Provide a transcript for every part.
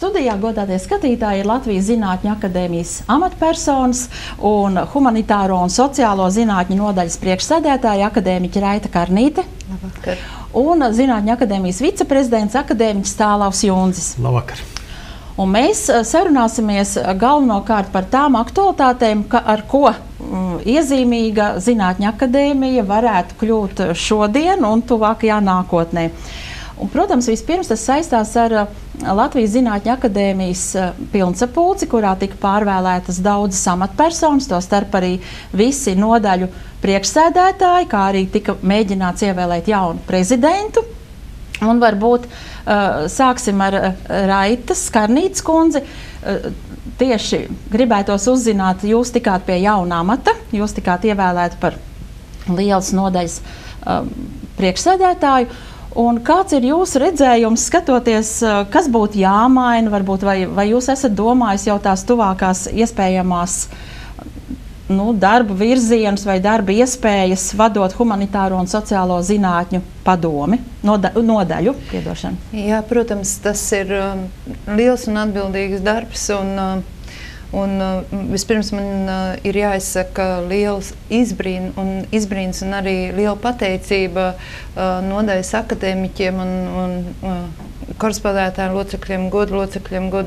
studijā, godātie skatītāji, ir Latvijas Zinātņu akadēmijas amatpersonas un humanitāro un sociālo zinātņu nodaļas priekšsēdētāja akadēmiķa Raita Karnīte. Labvakar. Un Zinātņu akadēmijas viceprezidents akadēmiķis Tālavs Junzis. Labvakar. Un mēs sarunāsimies galvenokārt par tām aktualitātēm, ar ko iezīmīga Zinātņu akadēmija varētu kļūt šodien un tuvākajā nākotnē. Un, protams, vispirms tas saistās ar Latvijas Zinātņu akadēmijas pilnsapulci, kurā tika pārvēlētas daudzas amatpersonas, to starp arī visi nodaļu priekšsēdētāji, kā arī tika mēģināts ievēlēt jaunu prezidentu. Un varbūt sāksim ar Raitas Karnītes kundzi. Tieši gribētos uzzināt, jūs tikāt pie jauna amata, jūs tikāt ievēlēti par lielas nodaļas priekšsēdētāju. Un kāds ir jūsu redzējums, skatoties, kas būtu jāmaina, varbūt, vai jūs esat domājis jau tās tuvākās iespējamās darba virzienus vai darba iespējas, vadot humanitāro un sociālo zinātņu padomi, nodaļu? Piedošana. Jā, protams, tas ir liels un atbildīgs darbs, un vispirms man ir jāizsaka liels izbrīns un arī liela pateicība nodaļas akadēmiķiem un korespondētāju locekļiem, godu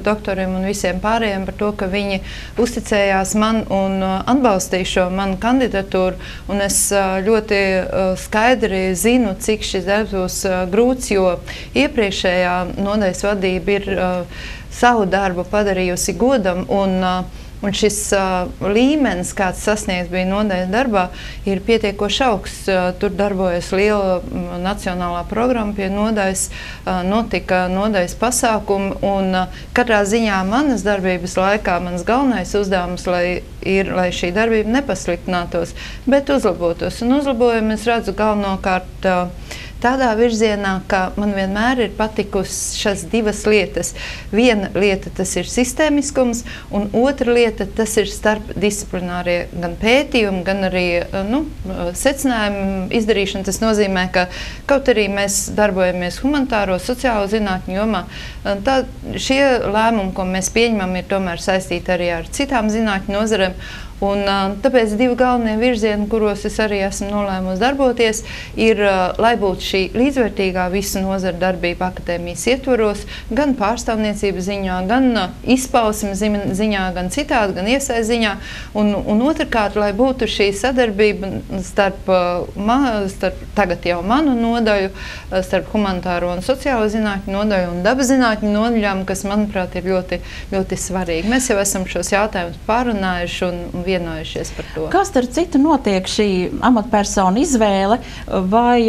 doktoriem un visiem pārējiem par to, ka viņi uzticējās man un atbalstīja šo manu kandidatūru. Un es ļoti skaidri zinu, cik šis darbs būs grūts, jo iepriekšējā nodaļas vadība ir savu darbu padarījusi godam, un šis līmenis, kāds sasniegts bija nodaļas darbā, ir pietiekoši augsts. Tur darbojas liela nacionālā programma pie nodaļas, notika nodaļas pasākumi, un katrā ziņā manas darbības laikā mans galvenais uzdevums, lai šī darbība nepasliktinātos, bet uzlabotos. Un uzlabojumu es redzu galvenokārt tādā virzienā, ka man vienmēr ir patikusi šīs divas lietas. Viena lieta tas ir sistēmiskums, un otra lieta tas ir starpdisciplinārie gan pētījumi, gan arī secinājumu izdarīšana. Tas nozīmē, ka kaut arī mēs darbojamies humanitāro, sociālo zinātņu jomā, šie lēmumi, ko mēs pieņemam, ir tomēr saistīti arī ar citām zinātņu nozarēm. Un tāpēc divi galvenie virzieni, kuros es arī esmu nolēmusi darboties, ir, lai būtu šī līdzvērtīgā visu nozaru darbība akadēmijas ietvaros, gan pārstāvniecības ziņā, gan izpausmes ziņā, gan citādi, gan iesaist ziņā. Un otrkārt, lai būtu šī sadarbība starp tagad jau manu nodaļu, starp humanitāro un sociālo zinātņu nodaļu un dabas zinātņu nodaļām, kas, manuprāt, ir ļoti, ļoti svarīgi. Mēs jau esam šos jautājumus pārunājuši un vienojušies par to. Kā starp citu notiek šī amatpersona izvēle, vai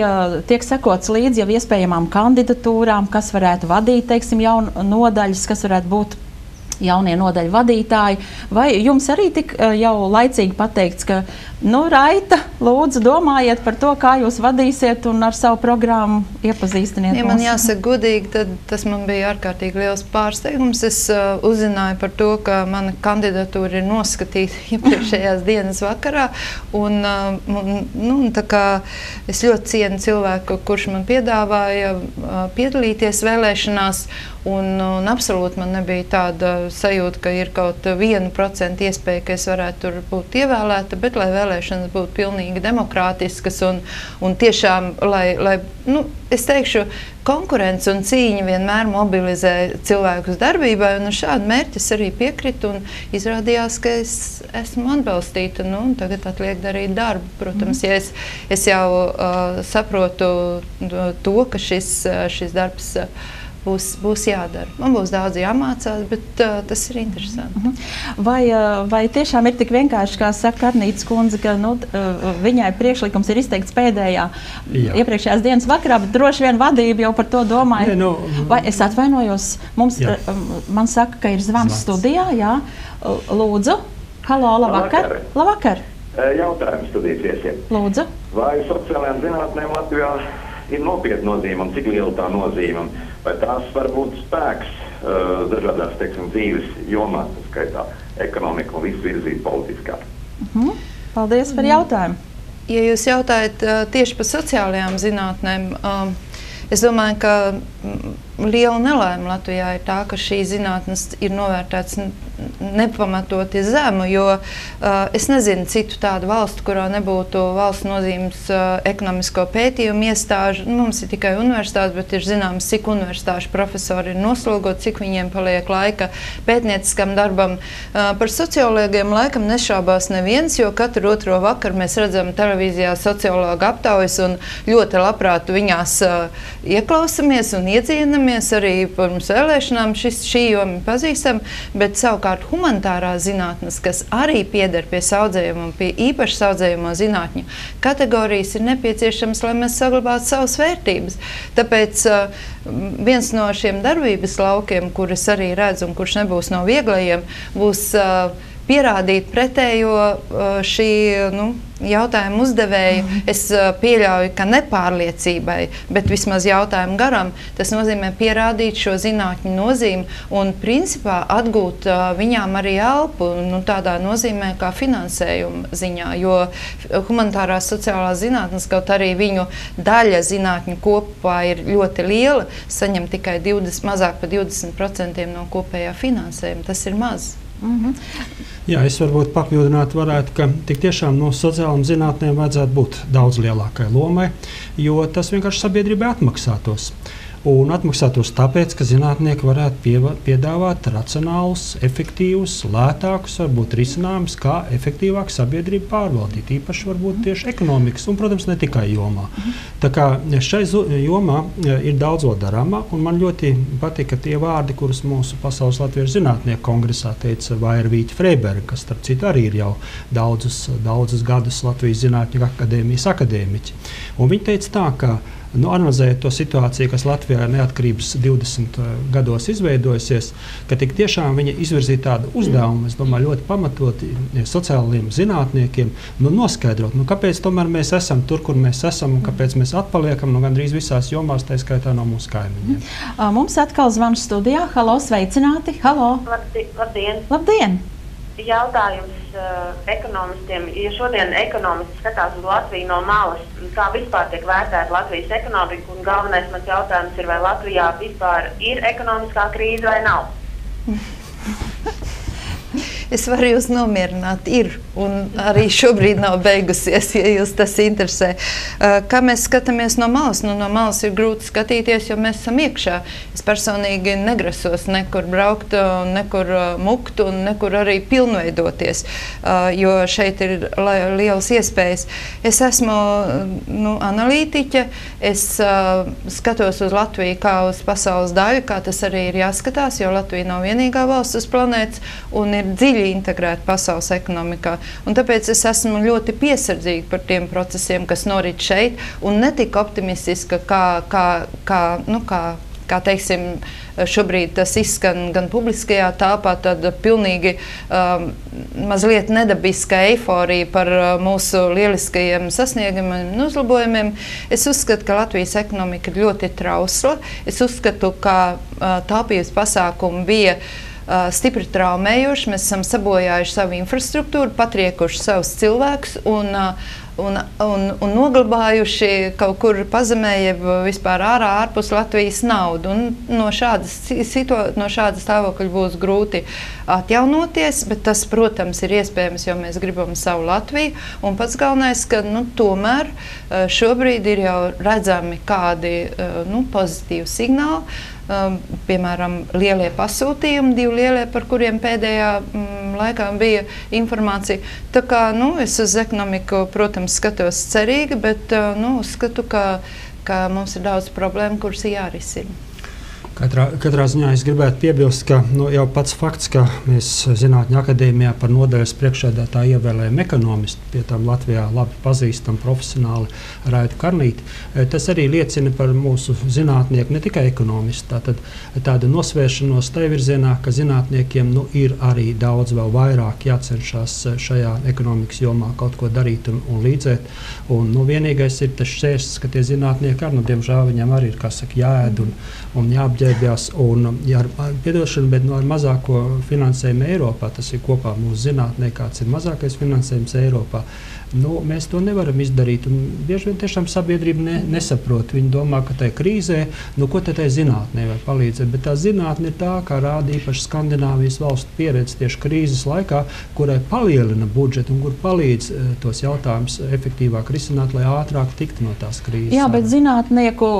tiek sekots līdzi jau iespējamām kandidatūrām, kas varētu vadīt, teiksim, jaunu nodaļas, kas varētu būt jaunie nodaļu vadītāji, vai jums arī tik jau laicīgi pateikts, ka, Raita, lūdzu, domājiet par to, kā jūs vadīsiet un ar savu programmu iepazīstiniet mūs? Ja man jāsaka godīgi, tad tas man bija ārkārtīgi liels pārsteigums. Es uzzināju par to, ka mana kandidatūra ir noskatīta iepriekšējās dienas vakarā, un tā kā es ļoti cienu cilvēku, kurš man piedāvāja piedalīties vēlēšanās, un absolūti man nebija tāda sajūta, ka ir kaut 1% iespēja, ka es varētu tur būt ievēlēta, bet lai vēlēšanas būtu pilnīgi demokrātiskas un tiešām, lai es teikšu, konkurence un cīņa vienmēr mobilizē cilvēkus darbībai, un šādu mērķi es arī piekritu, un izrādījās, ka es esmu atbalstīta, un tagad atliek darīt darbu. Protams, ja es jau saprotu to, ka šis darbs būs jādara. Man būs daudz jāmācās, bet tas ir interesanti. Vai tiešām ir tik vienkārši, kā saka Karnītes kundze, ka viņai priekšlikums ir izteikts pēdējā iepriekšējās dienas vakarā, bet droši vien vadība jau par to domāja? Vai es atvainojos? Man saka, ka ir zvans studijā, jā. Lūdzu. Halo, labvakar. Labvakar. Jautājums studijas viesiem. Lūdzu. Vai sociālajām zinātnēm Latvijā ir nopietna nozīme un cik liela tā nozīme? Vai tās var būt spēks dažādās, teiksim, dzīves jomās, skaitā ekonomika un visu virzību politiskā? Paldies par jautājumu. Ja jūs jautājat tieši par sociālajām zinātnēm, es domāju, ka liela nelaime Latvijā ir tā, ka šī zinātnes ir novērtēts nepamatoti zemu, jo es nezinu citu tādu valstu, kurā nebūtu valsts nozīmes ekonomisko pētījumu iestāžu. Mums ir tikai universitātes, bet ir zināms, cik universitāšu profesori ir noslogoti, cik viņiem paliek laika pētnieciskam darbam. Par sociologiem laikam nešaubās neviens, jo katru otro vakaru mēs redzam televīzijā sociologu aptaujas un ļoti labprāt viņās ieklausamies un iedzienamies arī pirms vēlēšanām. Šī joma pazīstam, bet savukārt humanitārās zinātnes, kas arī pieder pie saudzējuma un pie īpaši saudzējamo zinātņu kategorijas, ir nepieciešams, lai mēs saglabātu savas vērtības. Tāpēc viens no šiem darbības laukiem, kurus arī redzu un kurš nebūs no vieglajiem, būs pierādīt pretējo šī jautājuma uzdevēju. Es pieļauju, ka nepārliecībai, bet vismaz jautājumu garam, tas nozīmē pierādīt šo zinātņu nozīmi un principā atgūt viņām arī elpu, tādā nozīmē kā finansējuma ziņā, jo humanitārās sociālās zinātnes, kaut arī viņu daļa zinātņu kopā ir ļoti liela, saņem tikai mazāk par 20% no kopējā finansējuma. Tas ir maz. Jā, es varbūt papildinātu varētu, ka tik tiešām no sociālām zinātnēm vajadzētu būt daudz lielākai lomai, jo tas vienkārši sabiedrībai atmaksātos. Un atmaksātos tāpēc, ka zinātnieki varētu piedāvāt racionālus, efektīvus, lētākus, varbūt risinājumus, kā efektīvāk sabiedrību pārvaldīt, īpaši varbūt tieši ekonomikas un, protams, ne tikai jomā. Tā kā šai jomā ir daudz vēl darāmā, un man ļoti patika tie vārdi, kurus mūsu Pasaules latviešu zinātnieku kongresā teica Vaira Vīķa Freiberga, kas, starp citu, arī ir jau daudzus gadus Latvijas Zinātņu akadēmijas akadēmiķi. Un viņi teica tā, ka analizējot to situāciju, kas Latvijā ir neatkarības 20 gados izveidojusies, ka tik tiešām viņa izvirzīja tādu uzdevumu, es domāju, ļoti pamatoti sociālajiem zinātniekiem, noskaidrot, kāpēc tomēr mēs esam tur, kur mēs esam, un kāpēc mēs atpaliekam gandrīz visās jomās, tā skaitā no mūsu kaimiņiem. Mums atkal zvans studijā. Halo, sveicināti! Halo! Labdien! Labdien! Jautājums ekonomistiem. Ja šodien ekonomisti skatās uz Latviju no malas, kā vispār tiek vērtēta Latvijas ekonomika, un galvenais mans jautājums ir, vai Latvijā vispār ir ekonomiskā krīze vai nav? Es varu jūs nomierināt, ir, un arī šobrīd nav beigusies, ja jūs tas interesē. Kā mēs skatāmies no malas? No malas ir grūti skatīties, jo mēs esam iekšā. Es personīgi negrasos nekur braukt, nekur mukt un nekur arī pilnveidoties, jo šeit ir lielas iespējas. Es esmu analītiķe, es skatos uz Latviju kā uz pasaules daļu, kā tas arī ir jāskatās, jo Latvija nav vienīgā valsts uz planētas un ir dziļi integrēta pasaules ekonomikā. Un tāpēc es esmu ļoti piesardzīga par tiem procesiem, kas norit šeit, un ne tik optimistiska, kā teiksim, šobrīd tas izskan gan publiskajā telpā, tad pilnīgi mazliet nedabiska eiforija par mūsu lieliskajiem sasniegumiem un uzlabojumiem. Es uzskatu, ka Latvijas ekonomika ir ļoti trausla. Es uzskatu, ka taupības pasākumi bija stipri traumējuši, mēs esam sabojājuši savu infrastruktūru, patriekuši savus cilvēkus un noglabājuši kaut kur pazemē, jeb vispār ārpus Latvijas naudu. Un no šāda stāvokļa būs grūti atjaunoties, bet tas, protams, ir iespējams, jo mēs gribam savu Latviju. Un pats galvenais, ka tomēr šobrīd ir jau redzami kādi pozitīvi signāli. Piemēram, lielie pasūtījumi, 2 lielie, par kuriem pēdējā laikā bija informācija. Tā kā es uz ekonomiku, protams, skatos cerīgi, bet uzskatu, ka mums ir daudz problēmu, kuras jārisina. Katrā ziņā es gribētu piebilst, ka jau pats fakts, ka mēs Zinātņu akadēmijā par nodaļas priekšsēdētāju ievēlējam ekonomistu, pie tām Latvijā labi pazīstam profesionāli Raitu Karnīti, tas arī liecina par mūsu zinātnieku, ne tikai ekonomistu. Tātad tāda nosvēršanos tajā virzienā, ka zinātniekiem ir arī daudz vēl vairāk jācenšas šajā ekonomikas jomā kaut ko darīt un līdzēt. Un vienīgais ir tas šķērsts, ka tie zinātnieki diemžēl viņiem arī ir, kā saka, jāēd un jāapģērbjas. Piedošana, bet ar mazāko finansējumu Eiropā, tas ir kopā mūsu zinātnē, kāds ir mazākais finansējums Eiropā. Mēs to nevaram izdarīt. Bieži vien tiešām sabiedrība nesaprot. Viņi domā, ka tai krīzē, ko tai zinātnē var palīdzēt. Bet tā zinātne ir tā, kā rāda īpaši Skandināvijas valstu pieredze tieši krīzes laikā, kurai palielina budžetu un kur palīdz tos jautājumus efektīvāk risināt, lai ātrāk tiktu no tās krīzes. Jā, bet zinātnieku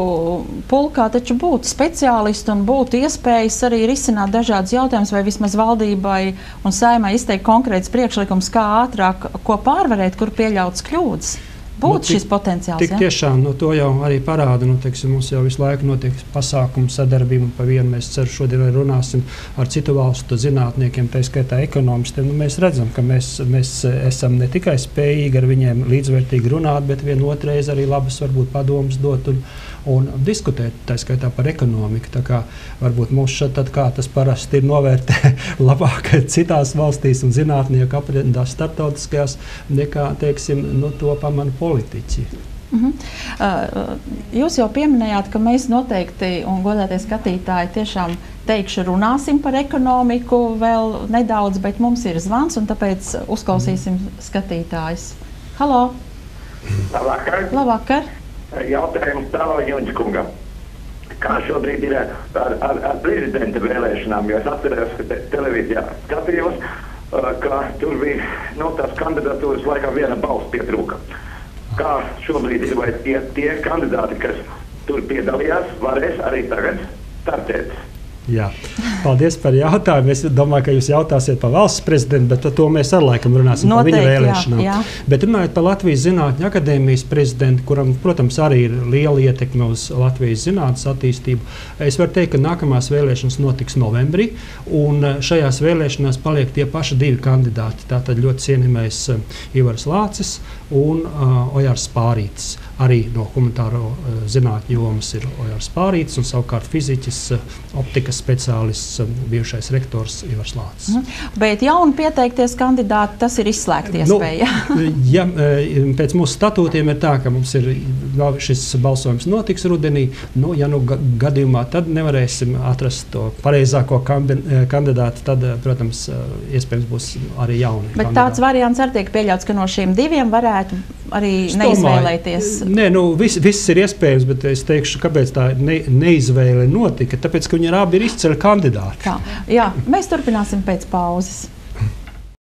pulkā taču būtu speciālisti un būtu iespējas arī risināt dažādas jautājumas, vai vismaz valdībai un Saeimai izteikt konkrēts priekšlikums, kā ātrāk ko pārvarēt, kur pieļauts kļūdas. Būtu šis potenciāls. Tik tiešām, to jau arī parāda. Mums jau visu laiku notiek pasākumu sadarbība. Pa vienu mēs ceru, šodien arī runāsim ar citu valstu zinātniekiem, tā skaitā ekonomistiem. Mēs redzam, ka mēs esam ne tikai spējīgi ar viņiem līdzvērtīgi runāt, bet vienotreiz arī labas varbūt padomas dot un diskutēt, tā skaitā par ekonomiku. Tā kā varbūt mums šeit kā tas parasti ir novērtē labāk citās valstīs un zinātnieku aprindās starptautiskajās nekā, teiksim, to pamana politiķi. Jūs jau pieminējāt, ka mēs noteikti, un godātie skatītāji, tiešām runāsim par ekonomiku vēl nedaudz, bet mums ir zvans, un tāpēc uzklausīsim skatītājus. Halo! Labvakar! Labvakar! Jautājums Tālā Joņskungam. Kā šobrīd ir ar prezidenta vēlēšanām? Jo es atceros, ka televīzijā skatījos, ka tur bija tās kandidatūras laikā viena balss pietrūka. Kā šobrīd ir, vai tie kandidāti, kas tur piedalījās, varēs arī tagad startēt? Jā. Paldies par jautājumu. Es domāju, ka jūs jautāsiet par valsts prezidentu, bet to mēs ar laikam runāsim par viņa vēlēšanām. Jā. Bet runājot par Latvijas Zinātņu akadēmijas prezidentu, kuram, protams, arī ir liela ietekme uz Latvijas zinātnes attīstību, es varu teikt, ka nākamās vēlēšanas notiks novembrī, un šajās vēlēšanās paliek tie paši divi kandidāti. Tātad ļoti cienījamais Ivars Lācis un Ojārs Spārītis. Arī no humanitāro zinātņu jomas ir Ojārs Spārītis un savukārt fiziķis, optikas speciālists, bijušais rektors Ivars Lācis. Bet jauni pieteikties kandidāti, tas ir izslēgta iespēja. Ja pēc mūsu statūtiem ir tā, ka mums ir šis balsojums notiks rudenī, ja gadījumā tad nevarēsim atrast to pareizāko kandidātu, tad, protams, iespējams būs arī jauni Bet kandidāti. Tāds variants arī tiek pieļauts, ka no šiem diviem varētu arī neizvēlēties. Nē, viss ir iespējams, bet es teikšu, kāpēc tā neizvēle notika. Tāpēc, ka viņi abi ir izcili kandidāti. Jā, mēs turpināsim pēc pauzes.